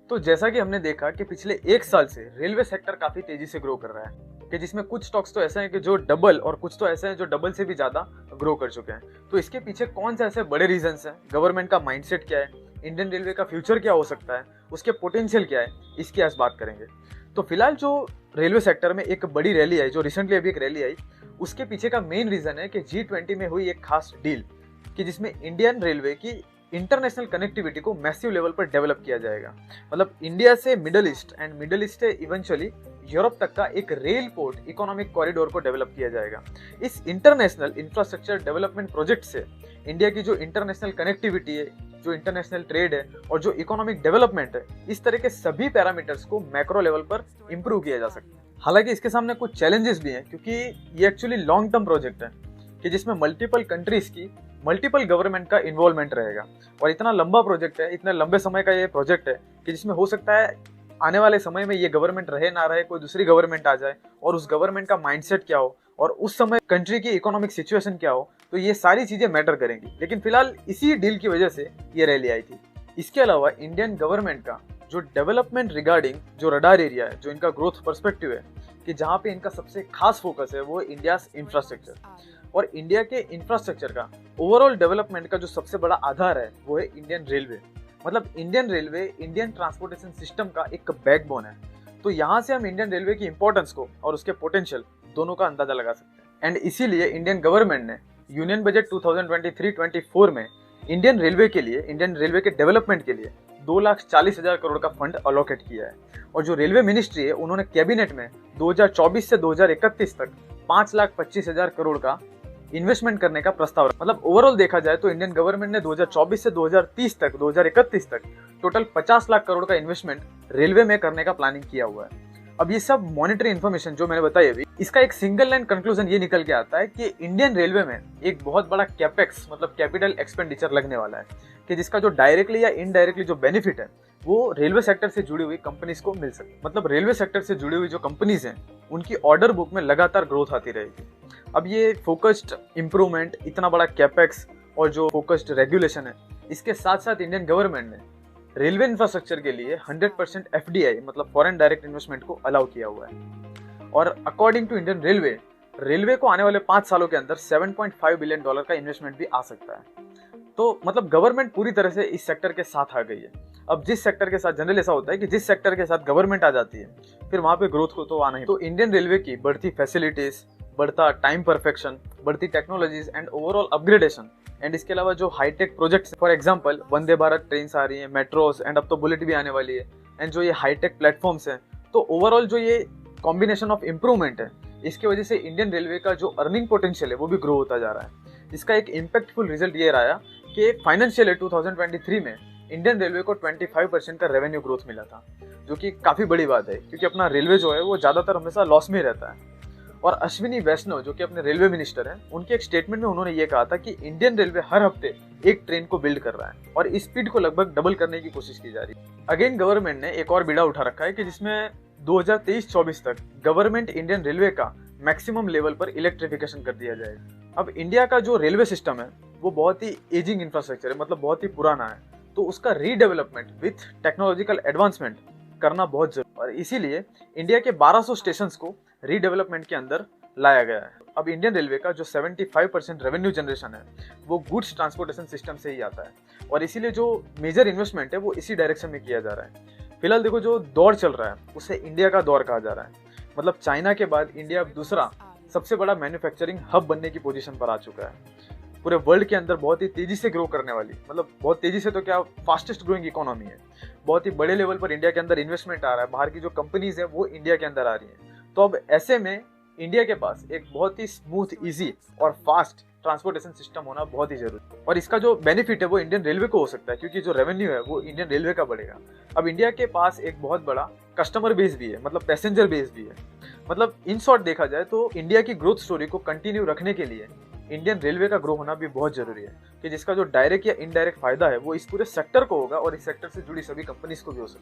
तो जैसा कि हमने देखा कि पिछले 1 साल से रेलवे सेक्टर काफी तेजी से ग्रो कर रहा है, कि जिसमें कुछ स्टॉक्स तो ऐसे हैं कि जो डबल और कुछ तो ऐसे हैं जो डबल से भी ज्यादा ग्रो कर चुके हैं। तो इसके पीछे कौन से ऐसे बड़े रीजंस हैं, गवर्नमेंट का माइंडसेट क्या है, इंडियन रेलवे का फ्यूचर क्या हो सकता है, उसके पोटेंशियल क्या है, इसकी आज बात करेंगे। तो फिलहाल जो रेलवे सेक्टर में एक बड़ी रैली आई, जो रिसेंटली अभी एक रैली आई, उसके पीछे का मेन रीजन है कि G20 में हुई एक खास डील कि जिसमें इंडियन रेलवे की इंटरनेशनल कनेक्टिविटी को मैसिव लेवल पर डेवलप किया जाएगा। मतलब इंडिया से middle east and middle east से इवेंचुअली यूरोप तक का एक रेल पोर्ट इकोनॉमिक कॉरिडोर को डेवलप किया जाएगा। इस इंटरनेशनल इंफ्रास्ट्रक्चर डेवलपमेंट प्रोजेक्ट से इंडिया की जो इंटरनेशनल कनेक्टिविटी है, जो इंटरनेशनल ट्रेड है और जो इकोनॉमिक डेवलपमेंट है, इस तरह के सभी पैरामीटर्स को मैक्रो लेवल पर इंप्रूव किया जा सकता है। हालांकि इसके सामने कुछ चैलेंजेस भी हैं, क्योंकि ये एक्चुअली लॉन्ग टर्म प्रोजेक्ट है कि जिसमें मल्टीपल कंट्रीज की मल्टीपल गवर्नमेंट का इन्वॉल्वमेंट रहेगा। और इतना लंबा प्रोजेक्ट है, इतने लंबे समय का ये प्रोजेक्ट है कि जिसमें हो सकता है आने वाले समय में ये गवर्नमेंट रहे ना रहे, कोई दूसरी गवर्नमेंट आ जाए और उस गवर्नमेंट का माइंडसेट क्या हो और उस समय कंट्री की इकोनॉमिक सिचुएशन क्या हो, तो ये सारी चीजें मैटर करेंगी। लेकिन फिलहाल इसी डील की वजह से ये रैली आई थी। इसके अलावा इंडियन गवर्नमेंट का जो डेवलपमेंट रिगार्डिंग जो रडार एरिया है, जो इनका ग्रोथ पर्सपेक्टिव है, कि जहाँ पे इनका सबसे खास फोकस है वो इंडिया इंफ्रास्ट्रक्चर। और इंडिया के इंफ्रास्ट्रक्चर का ओवरऑल डेवलपमेंट का जो सबसे बड़ा आधार है वो है इंडियन रेलवे। मतलब Indian railway Indian transportation system का एक बैकबोन है। तो यहाँ से हम इंडियन रेलवे की इंपॉर्टेंस को और उसके पोटेंशियल दोनों का अंदाजा लगा सकते हैं। एंड इसीलिए इंडियन गवर्नमेंट ने यूनियन बजट 2023-24 में इंडियन रेलवे के लिए, इंडियन रेलवे के डेवलपमेंट के लिए 2,40,000 करोड़ का फंड अलोकेट किया है। और जो रेलवे मिनिस्ट्री है, उन्होंने कैबिनेट में 2024 से 2031 तक 5,25,000 करोड़ का इन्वेस्टमेंट करने का प्रस्ताव। मतलब ओवरऑल देखा जाए तो इंडियन गवर्नमेंट ने 2024 से 2030 तक, 2031 तक टोटल 50 लाख करोड़ का इन्वेस्टमेंट रेलवे में करने का प्लानिंग किया हुआ है। अब ये सब मॉनिटरी इन्फॉर्मेशन जो मैंने बताई अभी, इसका एक सिंगल लाइन कंक्लूजन ये निकल के आता है कि इंडियन रेलवे में एक बहुत बड़ा कैपेक्स मतलब कैपिटल एक्सपेंडिचर लगने वाला है, कि जिसका जो डायरेक्टली या इनडायरेक्टली जो बेनिफिट है वो रेलवे सेक्टर से जुड़ी हुई कंपनीज को मिल सकती है। मतलब रेलवे सेक्टर से जुड़ी हुई जो कंपनीज हैं उनकी ऑर्डर बुक में लगातार ग्रोथ आती रहेगी। अब ये फोकस्ड इंप्रूवमेंट, इतना बड़ा कैपेक्स और जो फोकस्ड रेगुलेशन है, इसके साथ साथ इंडियन गवर्नमेंट ने रेलवे इंफ्रास्ट्रक्चर के लिए 100% FDI मतलब फॉरेन डायरेक्ट इन्वेस्टमेंट को अलाउ किया हुआ है। और अकॉर्डिंग टू इंडियन रेलवे को आने वाले 5 सालों के अंदर $7.5 बिलियन का इन्वेस्टमेंट भी आ सकता है। तो मतलब गवर्नमेंट पूरी तरह से इस सेक्टर के साथ आ गई है। अब जिस सेक्टर के साथ जनरल ऐसा होता है कि जिस सेक्टर के साथ गवर्नमेंट आ जाती है फिर वहां पे ग्रोथ को तो आना ही। तो इंडियन रेलवे की बढ़ती फैसिलिटीज, बढ़ता टाइम परफेक्शन, बढ़ती technologies and overall upgradation and इसके अलावा जो hi tech projects, for example Vande Bharat train आ रही है, मेट्रोस एंड अब तो बुलेट भी आने वाली है, एंड जो ये हाईटेक प्लेटफॉर्म्स हैं, तो ओवरऑल जो ये कॉम्बिनेशन ऑफ इम्प्रूवमेंट है, इसकी वजह से इंडियन रेलवे का जो अर्निंग पोटेंशियल है वो भी ग्रो होता जा रहा है। इसका एक इम्पैक्टफुल रिजल्ट ये रहा कि फाइनेंशियल ईयर 2023 में इंडियन रेलवे को 25% का रेवेन्यू ग्रोथ मिला था, जो कि काफी बड़ी बात है, क्योंकि अपना रेलवे जो है वो ज्यादातर हमेशा लॉस में रहता है। और अश्विनी वैष्णव जो कि अपने रेलवे मिनिस्टर हैं, उनके एक स्टेटमेंट में उन्होंने ये कहा था कि इंडियन रेलवे हर हफ्ते एक ट्रेन को बिल्ड कर रहा है और इस स्पीड को लगभग डबल करने की कोशिश की जा रही है। अगेन गवर्नमेंट ने एक और बीड़ा उठा रखा है कि जिसमें 2023-24 तक गवर्नमेंट इंडियन रेलवे का मैक्सिमम लेवल पर इलेक्ट्रिफिकेशन कर दिया जाएगा। अब इंडिया का जो रेलवे सिस्टम है वो बहुत ही एजिंग इंफ्रास्ट्रक्चर है, मतलब बहुत ही पुराना है, तो उसका रीडेवलपमेंट विथ टेक्नोलॉजिकल एडवांसमेंट करना बहुत जरूरी है। और इसीलिए इंडिया के 1200 स्टेशंस को रीडेवलपमेंट के अंदर लाया गया है। अब इंडियन रेलवे का जो 75% रेवेन्यू जनरेशन है वो गुड्स ट्रांसपोर्टेशन सिस्टम से ही आता है, और इसीलिए जो मेजर इन्वेस्टमेंट है वो इसी डायरेक्शन में किया जा रहा है। फिलहाल देखो जो दौर चल रहा है उसे इंडिया का दौर कहा जा रहा है। मतलब चाइना के बाद इंडिया अब दूसरा सबसे बड़ा मैन्युफैक्चरिंग हब बनने की पोजीशन पर आ चुका है। पूरे वर्ल्ड के अंदर बहुत ही तेजी से ग्रो करने वाली, मतलब बहुत तेजी से तो क्या, फास्टेस्ट ग्रोइंग इकोनॉमी है। बहुत ही बड़े लेवल पर इंडिया के अंदर इन्वेस्टमेंट आ रहा है, बाहर की जो कंपनीज है वो इंडिया के अंदर आ रही है। तो अब ऐसे में इंडिया के पास एक बहुत ही स्मूथ, इजी और फास्ट ट्रांसपोर्टेशन सिस्टम होना बहुत ही जरूरी है। और इसका जो बेनिफिट है वो इंडियन रेलवे को हो सकता है, क्योंकि जो रेवेन्यू है वो इंडियन रेलवे का बढ़ेगा। अब इंडिया के पास एक बहुत बड़ा कस्टमर बेस भी है, मतलब पैसेंजर बेस भी है। मतलब इन शॉर्ट देखा जाए तो इंडिया की ग्रोथ स्टोरी को कंटिन्यू रखने के लिए इंडियन रेलवे का ग्रो होना भी बहुत जरूरी है, कि जिसका जो डायरेक्ट या इनडायरेक्ट फायदा है वो इस पूरे सेक्टर को होगा और इस सेक्टर से जुड़ी सभी कंपनीज को भी हो सकता है।